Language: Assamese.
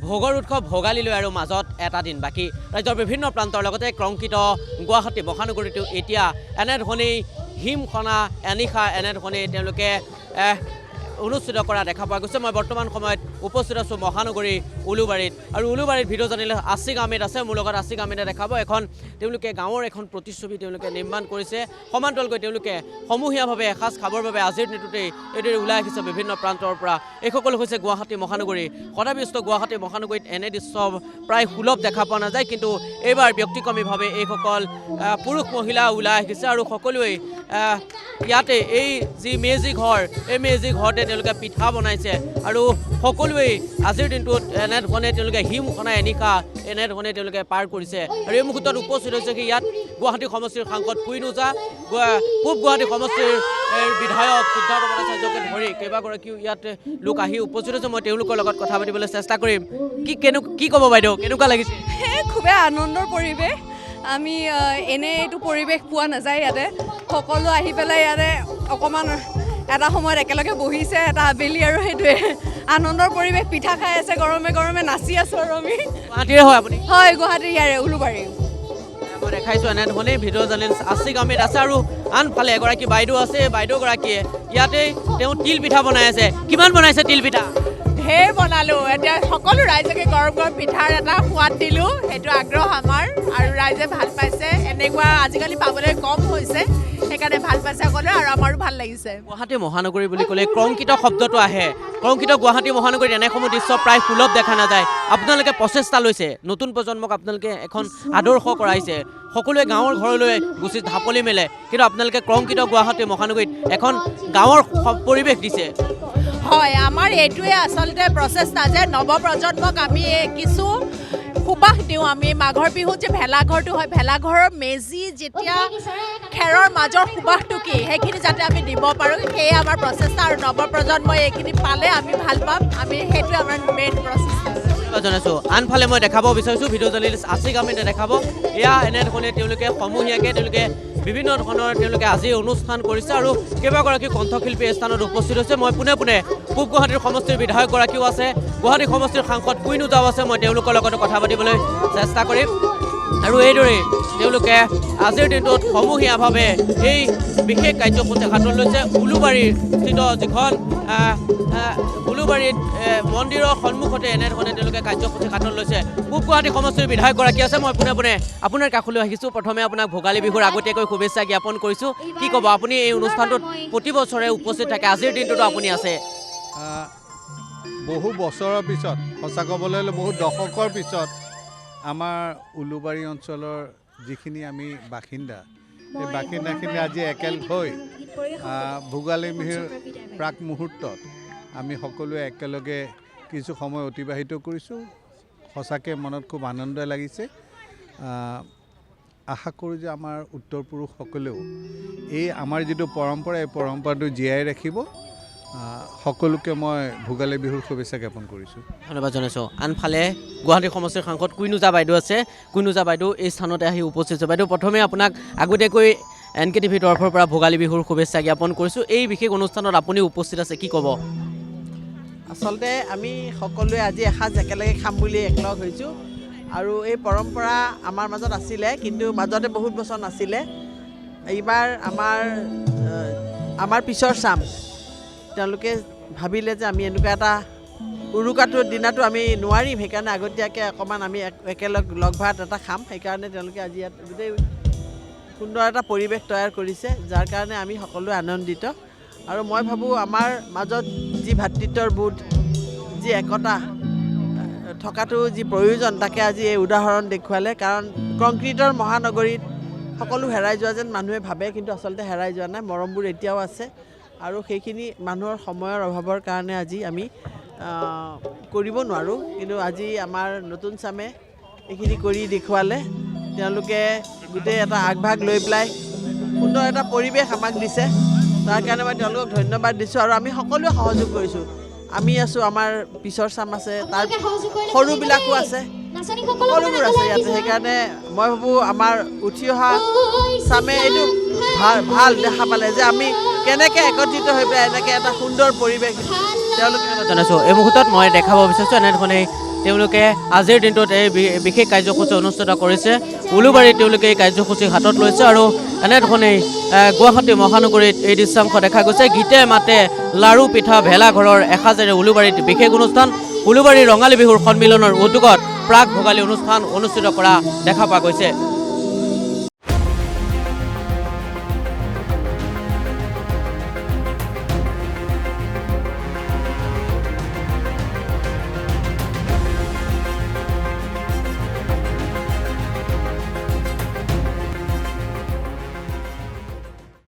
ভোগৰ উৎসৱ ভোগালীলৈ আৰু মাজত এটা দিন বাকী ৰাজ্যৰ বিভিন্ন প্ৰান্তৰ লগতে কংকিত গুৱাহাটী মহানগৰীতো এতিয়া এনেধৰণেই হিমখনা এনিশা এনেধৰণেই তেওঁলোকে অনুষ্ঠিত কৰা দেখা পোৱা গৈছে। মই বৰ্তমান সময়ত উপস্থিত আছোঁ মহানগৰী উলুবাৰীত আৰু উলুবাৰীত ভিডিঅ' জাৰ্নেলিষ্ট আছিক আহমেদ আছে মোৰ লগত। আছিক আহমেদে দেখাব এখন তেওঁলোকে গাঁৱৰ এখন প্ৰতিচ্ছবি তেওঁলোকে নিৰ্মাণ কৰিছে। সমান্তৰালকৈ তেওঁলোকে সমূহীয়াভাৱে এসাঁজ খাবৰ বাবে আজিৰ দিনটোতেই এইদৰে ওলাই আহিছে বিভিন্ন প্ৰান্তৰ পৰা। এইসকল হৈছে গুৱাহাটী মহানগৰী। সদাব্যস্ত গুৱাহাটী মহানগৰীত এনে দৃশ্য প্ৰায় সুলভ দেখা পোৱা নাযায়, কিন্তু এইবাৰ ব্যক্তিক্ৰমীভাৱে এইসকল পুৰুষ মহিলা ওলাই আহিছে আৰু সকলোৱেই ইয়াতে এই যি মেজি ঘৰ এই মেজি ঘৰতে তেওঁলোকে পিঠা বনাইছে আৰু সকলোৱেই আজিৰ দিনটোত এনেধৰণে তেওঁলোকে হিমখনা এনিশা এনেধৰণে তেওঁলোকে পাৰ কৰিছে। আৰু এই মুহূৰ্তত উপস্থিত হৈছে কি ইয়াত গুৱাহাটী সমষ্টিৰ সাংসদ কুইন ওজা, পূব গুৱাহাটী সমষ্টিৰ বিধায়ক সিদ্ধাৰ্থ ভট্টাচাৰ্যকে ধৰি কেইবাগৰাকীও ইয়াত লোক আহি উপস্থিত হৈছে। মই তেওঁলোকৰ লগত কথা পাতিবলৈ চেষ্টা কৰিম। কি ক'ব বাইদেউ, কেনেকুৱা লাগিছে? খুবেই আনন্দৰ পৰিৱেশ। আমি এনে এইটো পৰিৱেশ পোৱা নাযায় ইয়াতে। সকলো আহি পেলাই ইয়াতে অকণমান এটা সময়ত একেলগে বহিছে, এটা আবেলি, আৰু সেইটোৱে আনন্দৰ পৰিৱেশ। পিঠা খাই আছে, গৰমে গৰমে নাচি আছোঁ আৰু আমি। গুৱাহাটীৰে হয় আপুনি? হয়, গুৱাহাটীৰ ইয়াৰে উলুবাৰী। মই দেখাইছোঁ এনেধৰণে ভিডিঅ' জাৰ্নেলিষ্ট আছিক আহমেদ আছে আৰু আনফালে এগৰাকী বাইদেউ আছে। বাইদেউগৰাকীয়ে ইয়াতে তেওঁ তিল পিঠা বনাই আছে। কিমান বনাইছে তিল পিঠা? ঢেৰ বনালোঁ। এতিয়া সকলো ৰাইজকে গৰম গৰম পিঠাৰ এটা সোৱাদ দিলোঁ, সেইটো আগ্ৰহ আমাৰ, আৰু ৰাইজে ভাল পাইছে। এনেকুৱা আজিকালি পাবলৈ কম হৈছে, সেইকাৰণে ভাল পাইছে সকলোৱে আৰু আমাৰো ভাল লাগিছে। গুৱাহাটী মহানগৰী বুলি ক'লে কংকিত শব্দটো আহে। কংকিত গুৱাহাটী মহানগৰীত এনেসমূহ দৃশ্য প্ৰায় সুলভ দেখা নাযায়। আপোনালোকে প্ৰচেষ্টা লৈছে, নতুন প্ৰজন্মক আপোনালোকে এখন আদৰ্শ কৰাইছে। সকলোৱে গাঁৱৰ ঘৰলৈ গুচি ঢাপলি মেলে, কিন্তু আপোনালোকে কংকিত গুৱাহাটী মহানগৰীত এখন গাঁৱৰ পৰিৱেশ দিছে। হয়, আমাৰ এইটোৱে আচলতে প্ৰচেষ্টা যে নৱপ্ৰজন্মক আমি কিছু সুবাস দিওঁ। আমি মাঘৰ বিহুত যে ভেলাঘৰটো হয়, ভেলাঘৰৰ মেজি যেতিয়া খেৰৰ মাজৰ সুবাসটো কি সেইখিনি যাতে আমি দিব পাৰোঁ, সেয়ে আমাৰ প্ৰচেষ্টা। আৰু নৱপ্ৰজন্মই এইখিনি পালে আমি ভাল পাম। আমি সেইটোৱে আমাৰ মেইন প্ৰচেষ্টা জনাইছোঁ। আনফালে মই দেখাব বিচাৰিছোঁ ভিডিঅ' জাৰ্নেলিষ্ট আছিক আহমেদে দেখাব। এয়া এনেধৰণে তেওঁলোকে সমূহীয়াকৈ তেওঁলোকে বিভিন্ন ধৰণৰ তেওঁলোকে আজি অনুষ্ঠান কৰিছে আৰু কেইবাগৰাকী কণ্ঠশিল্পী এই স্থানত উপস্থিত হৈছে। মই পোনে পোনে পূব গুৱাহাটীৰ সমষ্টিৰ বিধায়কগৰাকীও আছে, গুৱাহাটী সমষ্টিৰ সাংসদ কুইন ওজাও আছে। মই তেওঁলোকৰ লগতো কথা পাতিবলৈ চেষ্টা কৰিম। আৰু এইদৰে তেওঁলোকে আজিৰ দিনটোত সমূহীয়াভাৱে এই বিশেষ কাৰ্যসূচী হাতত লৈছে। উলুবাৰীৰ স্থিত যিখন উলুবাৰীত মন্দিৰৰ সন্মুখতে এনেধৰণে তেওঁলোকে কাৰ্যসূচী হাতত লৈছে। পূব গুৱাহাটী সমষ্টিৰ বিধায়কগৰাকী আছে। মই পোনে পোনে আপোনাৰ কাষলৈ আহিছোঁ। প্ৰথমে আপোনাক ভোগালী বিহুৰ আগতীয়াকৈ শুভেচ্ছা জ্ঞাপন কৰিছোঁ। কি ক'ব, আপুনি এই অনুষ্ঠানটোত প্ৰতি বছৰে উপস্থিত থাকে, আজিৰ দিনটোতো আপুনি আছে? বহু বছৰৰ পিছত, সঁচা ক'বলৈ হ'লে বহু দশকৰ পিছত আমাৰ উলুবাৰী অঞ্চলৰ যিখিনি আমি বাসিন্দা, সেই বাসিন্দাখিনি আজি একেলগ হৈ ভোগালী বিহুৰ প্ৰাক মুহূৰ্তত আমি সকলোৱে একেলগে কিছু সময় অতিবাহিত কৰিছোঁ। সঁচাকৈ মনত খুব আনন্দ লাগিছে। আশা কৰোঁ যে আমাৰ উত্তৰ পুৰুষসকলেও এই আমাৰ যিটো পৰম্পৰা, এই পৰম্পৰাটো জীয়াই ৰাখিব। সকলোকে মই ভোগালী বিহুৰ শুভেচ্ছা জ্ঞাপন কৰিছোঁ। ধন্যবাদ জনাইছোঁ। আনফালে গুৱাহাটী সমষ্টিৰ সাংসদ কুইন ওজা বাইদেউ আছে। কুইন ওজা বাইদেউ এই স্থানতে আহি উপস্থিত হৈছে। বাইদেউ, প্ৰথমে আপোনাক আগতীয়াকৈ NKTV তৰফৰ পৰা ভোগালী বিহুৰ শুভেচ্ছা জ্ঞাপন কৰিছোঁ। এই বিশেষ অনুষ্ঠানত আপুনি উপস্থিত আছে, কি ক'ব? আচলতে আমি সকলোৱে আজি এসাঁজ একেলগে খাম বুলি একলগ হৈছোঁ, আৰু এই পৰম্পৰা আমাৰ মাজত আছিলে, কিন্তু মাজতে বহুত বছৰ নাছিলে। এইবাৰ আমাৰ পিছৰ চাম তেওঁলোকে ভাবিলে যে আমি এনেকুৱা এটা উৰুকাটোৰ দিনাটো আমি নোৱাৰিম, সেইকাৰণে আগতীয়াকৈ অকণমান আমি একেলগ লগ ভাত এটা খাম। সেইকাৰণে তেওঁলোকে আজি ইয়াত গোটেই সুন্দৰ এটা পৰিৱেশ তৈয়াৰ কৰিছে, যাৰ কাৰণে আমি সকলোৱে আনন্দিত। আৰু মই ভাবোঁ আমাৰ মাজত যি ভাতৃত্বৰ বোধ, যি একতা থকাটো যি প্ৰয়োজন, তাকে আজি এই উদাহৰণ দেখুৱালে। কাৰণ কংক্ৰিটৰ মহানগৰীত সকলো হেৰাই যোৱা যেন মানুহে ভাবে, কিন্তু আচলতে হেৰাই যোৱা নাই। মৰমবোৰ এতিয়াও আছে, আৰু সেইখিনি মানুহৰ সময়ৰ অভাৱৰ কাৰণে আজি আমি কৰিব নোৱাৰোঁ। কিন্তু আজি আমাৰ নতুন চামে এইখিনি কৰি দেখুৱালে। তেওঁলোকে গোটেই এটা আগভাগ লৈ পেলাই সুন্দৰ এটা পৰিৱেশ আমাক দিছে, তাৰ কাৰণে মই তেওঁলোকক ধন্যবাদ দিছোঁ। আৰু আমি সকলোৱে সহযোগ কৰিছোঁ। আমি আছোঁ, আমাৰ পিছৰ চাম আছে, তাৰ সৰুবিলাকো আছে, সকলোবোৰ আছে ইয়াতে। সেইকাৰণে মই ভাবোঁ আমাৰ উঠি অহা চামে এইটো ভাল দেখা পালে যে আমি কেনেকৈ একত্ৰিত হৈ পেলাই এনেকৈ এটা সুন্দৰ পৰিৱেশ তেওঁলোকে জনাইছোঁ। এই মুহূৰ্তত মই দেখাব বিচাৰিছোঁ এনেধৰণে তেওঁলোকে আজিৰ দিনটোত এই বিশেষ কাৰ্যসূচী অনুষ্ঠিত কৰিছে উলুবাৰীত তেওঁলোকে এই কাৰ্যসূচী হাতত লৈছে আৰু এনেধৰণেই গুৱাহাটী মহানগৰীত এই দৃশ্যাংশ দেখা গৈছে গীতে মাতে লাৰু পিঠা ভেলাঘৰৰ এসাজেৰে উলুবাৰীত বিশেষ অনুষ্ঠান উলুবাৰী ৰঙালী বিহুৰ সন্মিলনৰ উদ্যোগত প্ৰাক ভোগালী অনুষ্ঠান অনুষ্ঠিত কৰা দেখা পোৱা গৈছে।